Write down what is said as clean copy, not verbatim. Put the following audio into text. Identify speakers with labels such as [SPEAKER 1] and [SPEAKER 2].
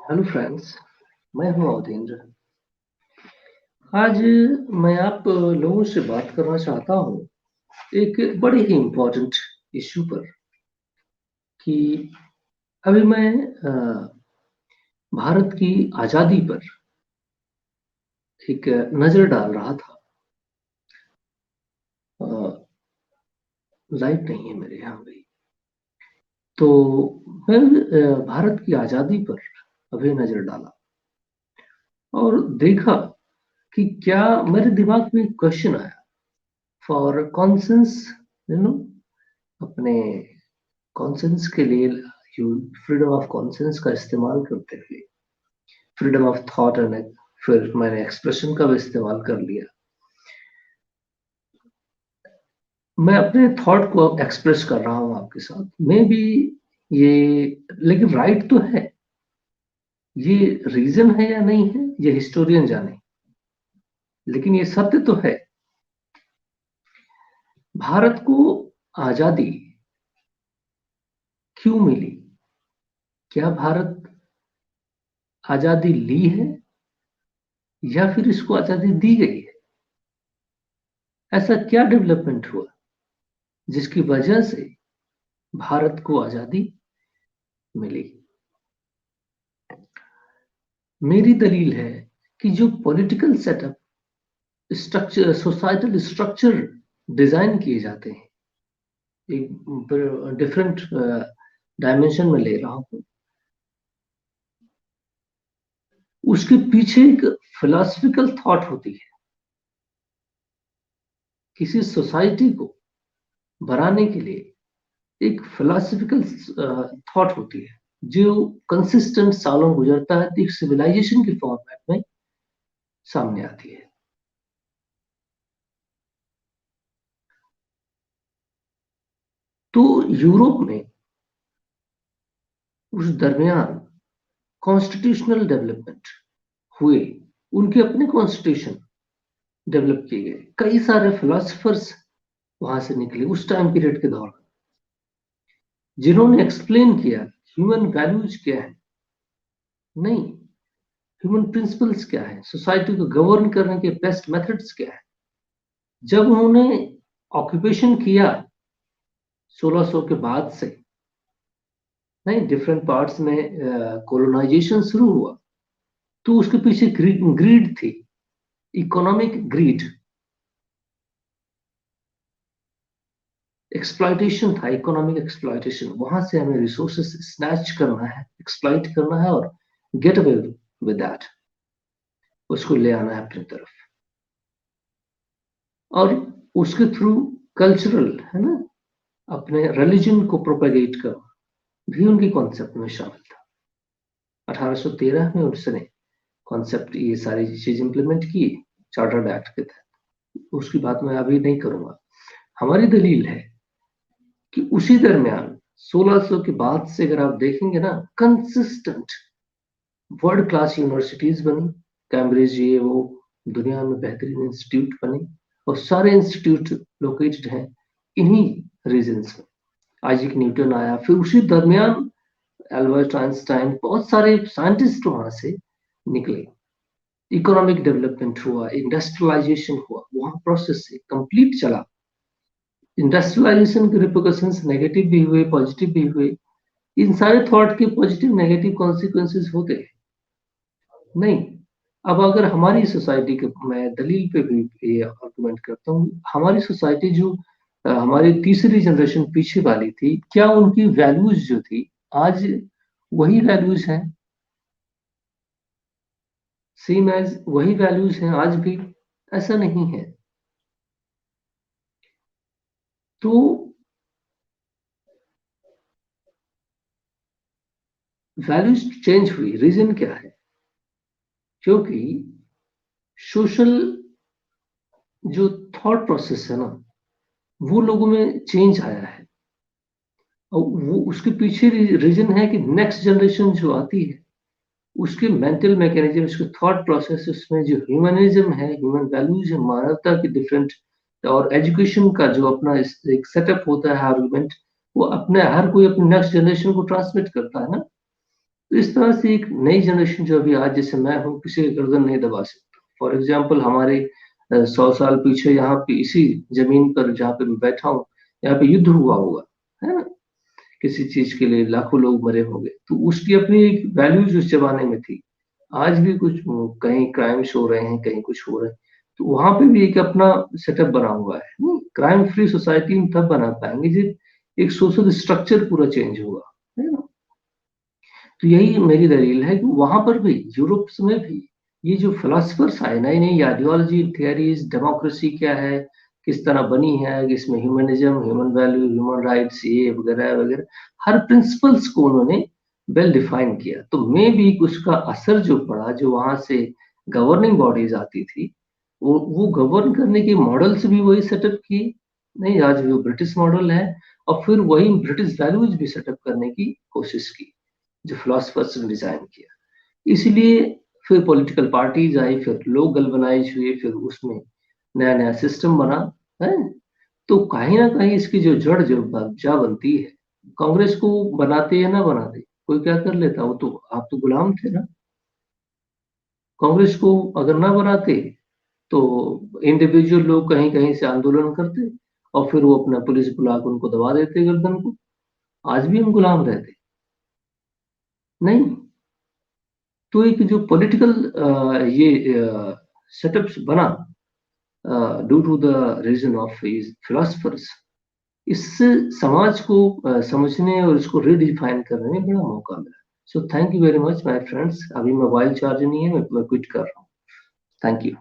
[SPEAKER 1] Hello friends. मैं हूं अवधेंद्र। आज मैं आप लोगों से बात करना चाहता हूं एक बड़े ही इम्पोर्टेंट इश्यू पर कि अभी मैं भारत की आज़ादी पर एक नज़र डाल रहा था। लाइट नहीं है मेरे यहाँ भी, तो मैं भारत की आज़ादी पर अभी नज़र डाला और देखा कि क्या मेरे दिमाग में क्वेश्चन आया फॉर कॉन्सेंस, नो, अपने कॉन्सेंस के लिए फ्रीडम ऑफ कॉन्सेंस का इस्तेमाल करते हुए फ्रीडम ऑफ थॉट एंड फिर मैंने एक्सप्रेशन का भी इस्तेमाल कर लिया। मैं अपने थॉट को एक्सप्रेस कर रहा हूं आपके साथ में भी ये, लेकिन राइट तो है, ये रीजन है या नहीं है ये हिस्टोरियन जाने, लेकिन ये सत्य तो है। भारत को आजादी क्यों मिली? क्या भारत आजादी ली है या फिर इसको आजादी दी गई है? ऐसा क्या डेवलपमेंट हुआ जिसकी वजह से भारत को आजादी मिली? मेरी दलील है कि जो political setup, structure, societal structure design किए जाते हैं, एक डिफरेंट डायमेंशन में ले रहा हूं, उसके पीछे एक फिलोसफिकल थॉट होती है। किसी सोसाइटी को बनाने के लिए एक फिलोसफिकल थॉट होती है जो कंसिस्टेंट सालों गुजरता है, तो एक सिविलाइजेशन के फॉर्मेट में सामने आती है। तो यूरोप में उस दरमियान कॉन्स्टिट्यूशनल डेवलपमेंट हुए, उनके अपने कॉन्स्टिट्यूशन डेवलप किए गए, कई सारे फिलोसफर्स वहां से निकले उस टाइम पीरियड के दौरान, जिन्होंने एक्सप्लेन किया ह्यूमन वैल्यूज क्या है, नहीं, ह्यूमन प्रिंसिपल्स क्या है, सोसाइटी को गवर्न करने के बेस्ट मेथड्स क्या है। जब उन्होंने ऑक्यूपेशन किया 1600 के बाद से, नहीं, डिफरेंट पार्ट्स में कॉलोनाइजेशन शुरू हुआ, तो उसके पीछे ग्रीड थी, इकोनॉमिक ग्रीड, एक्सप्लॉयटेशन था, इकोनॉमिक एक्सप्लॉयटेशन। वहां से हमें रिसोर्सेस स्नैच करना है, एक्सप्लॉइट करना है और गेट अवे विद दैट, उसको ले आना है अपनी तरफ। और उसके थ्रू कल्चरल, है ना, अपने रिलीजन को प्रोपेगेट करना भी उनके कॉन्सेप्ट में शामिल था। 1813 में उसने कॉन्सेप्ट, ये सारी चीज इंप्लीमेंट की चार्टर्ड एक्ट के तहत। उसकी बात मैं अभी नहीं करूंगा। हमारी दलील है कि उसी दरमियान 1600 के बाद से अगर आप देखेंगे ना, कंसिस्टेंट वर्ल्ड क्लास यूनिवर्सिटीज बनी, कैम्ब्रिज, ये वो, दुनिया में बेहतरीन इंस्टीट्यूट बने, और सारे इंस्टीट्यूट लोकेटेड हैं इन्हीं रीजन्स में। आइजैक न्यूटन आया, फिर उसी दरमियान एल्बर्ट आइंस्टाइन, बहुत सारे साइंटिस्ट वहां से निकले। इकोनॉमिक डेवलपमेंट हुआ, इंडस्ट्रियलाइजेशन हुआ, वहां प्रोसेस कंप्लीट चला। इंडस्ट्रियलाइजेशन के रिपोर्कशंस नेगेटिव भी हुए, पॉजिटिव भी हुए। इन सारे थॉट के पॉजिटिव नेगेटिव कॉन्सिक्वेंसेस होते हैं, नहीं। अब अगर हमारी सोसाइटी के, मैं दलील पे भी ये आर्गुमेंट करता हूँ, हमारी सोसाइटी जो हमारी तीसरी जनरेशन पीछे वाली थी, क्या उनकी वैल्यूज जो थी आज वही वैल्यूज हैं? सेम एज वही वैल्यूज हैं आज भी? ऐसा नहीं है। तो वैल्यूज चेंज हुई, रीजन क्या है? क्योंकि सोशल जो थॉट प्रोसेस है ना, वो लोगों में चेंज आया है, और वो उसके पीछे रीजन है कि नेक्स्ट जनरेशन जो आती है, उसके मेंटल मैकेनिज्म, उसके थॉट प्रोसेस, उसमें जो ह्यूमनिज्म है, ह्यूमन वैल्यूज है, मानवता की डिफरेंट, और एजुकेशन का जो अपना एक सेटअप होता है, आर्गुमेंट, वो अपने हर कोई अपने नेक्स्ट जनरेशन को ट्रांसमिट करता है ना। तो इस तरह से एक नई जनरेशन जो अभी आज जैसे मैं हूँ, किसी का गर्दन नहीं दबा सकता। फॉर एग्जाम्पल हमारे 100 साल पीछे यहाँ पे इसी जमीन पर जहाँ पे मैं बैठा हूँ, यहाँ पे युद्ध हुआ होगा, है ना? किसी चीज के लिए लाखों लोग मरे होंगे, तो उसकी अपनी एक वैल्यूज उस जमाने में थी। आज भी कुछ कहीं क्राइम्स हो रहे हैं, कहीं कुछ हो रहा है, तो वहां पे भी एक अपना सेटअप बना हुआ है। क्राइम फ्री सोसाइटी हम तब बना पाएंगे जब एक सोशल स्ट्रक्चर पूरा चेंज होगा, है ना? तो यही मेरी दलील है कि वहां पर भी, यूरोप में भी, ये जो फिलोसफर्स आए, नई नई आइडियोलॉजी, थियरीज, डेमोक्रेसी क्या है, किस तरह बनी है, इसमें humanism, human value, human rights, ये वगैरह वगैरह, हर प्रिंसिपल्स को उन्होंने वेल डिफाइन किया। तो मे भी उसका असर जो पड़ा, जो वहां से गवर्निंग बॉडीज आती थी, वो गवर्न करने के मॉडल्स भी वही सेटअप किए। नहीं, आज वो ब्रिटिश मॉडल है, और फिर वही ब्रिटिश वैल्यूज भी सेटअप करने की कोशिश की, जो फिलोसफर्स ने डिजाइन किया। इसलिए फिर पॉलिटिकल पार्टीज आई, फिर लोग गल्वनाइज हुए, फिर उसमें नया नया सिस्टम बना, है। तो कहीं ना कहीं इसकी जो जड़ जो जा बनती है, कांग्रेस को बनाते या ना बनाते, कोई क्या कर लेता, वो तो आप तो गुलाम थे ना। कांग्रेस को अगर ना बनाते तो इंडिविजुअल लोग कहीं कहीं से आंदोलन करते, और फिर वो अपना पुलिस बुला के उनको दबा देते गर्दन को। आज भी हम गुलाम रहते? नहीं। तो एक जो पॉलिटिकल ये सेटअप्स बना due to the reason of philosophers, इससे समाज को समझने और इसको रीडिफाइन करने में बड़ा मौका मिला। So thank you very much my friends. अभी मोबाइल चार्ज नहीं है, मैं क्विट कर रहा हूँ। Thank you.